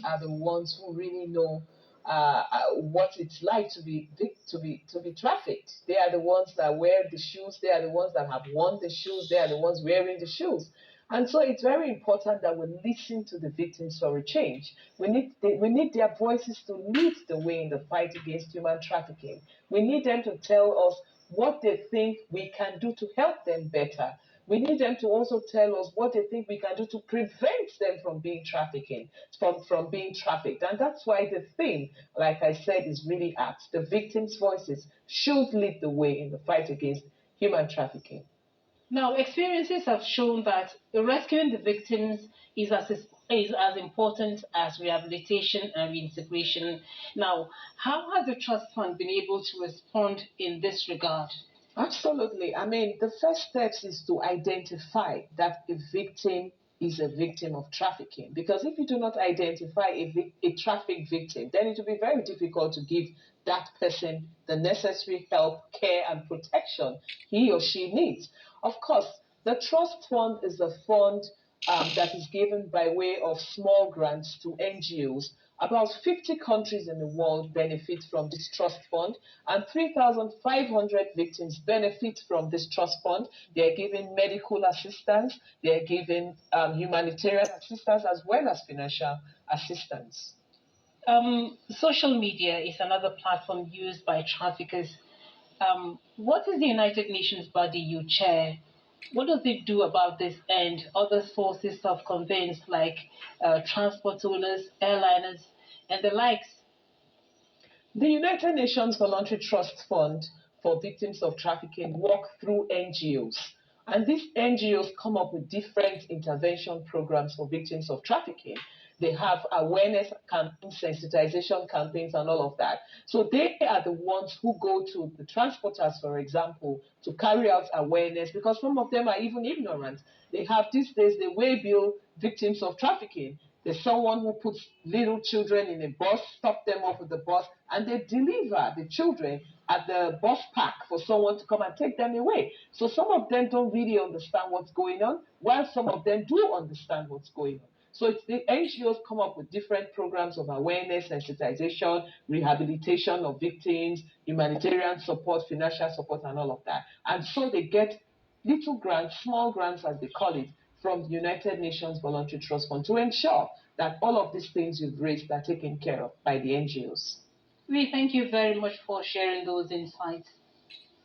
are the ones who really know what it's like to be trafficked. They are the ones that wear the shoes. They are the ones that have worn the shoes. They are the ones wearing the shoes. And so it's very important that we listen to the victims for a change. We need their voices to lead the way in the fight against human trafficking. We need them to tell us what they think we can do to help them better. We need them to also tell us what they think we can do to prevent them from being from being trafficked. And that's why the theme, like I said, is really apt. The victims' voices should lead the way in the fight against human trafficking. Now, experiences have shown that rescuing the victims is as important as rehabilitation and reintegration. Now, how has the Trust Fund been able to respond in this regard? Absolutely. I mean, the first steps is to identify that a victim is a victim of trafficking. Because if you do not identify a traffic victim, then it will be very difficult to give that person the necessary help, care, and protection he or she needs. Of course, the trust fund is a fund that is given by way of small grants to NGOs. About 50 countries in the world benefit from this trust fund, and 3,500 victims benefit from this trust fund. They are given medical assistance, they are given humanitarian assistance, as well as financial assistance. Social media is another platform used by traffickers. What is the United Nations body you chair? What does it do about this and other sources of conveyance like transport owners, airliners, and the likes? The United Nations Voluntary Trust Fund for Victims of Trafficking work through NGOs. And these NGOs come up with different intervention programs for victims of trafficking. They have awareness campaigns, sensitization campaigns, and all of that. So they are the ones who go to the transporters, for example, to carry out awareness because some of them are even ignorant. They have these days, they waybill victims of trafficking. There's someone who puts little children in a bus, stop them off with the bus, and they deliver the children at the bus park for someone to come and take them away. So some of them don't really understand what's going on, while some of them do understand what's going on. So it's the NGOs come up with different programs of awareness, sensitization, rehabilitation of victims, humanitarian support, financial support, and all of that. And so they get little grants, small grants as they call it, from the United Nations Voluntary Trust Fund to ensure that all of these things you've raised are taken care of by the NGOs. We thank you very much for sharing those insights.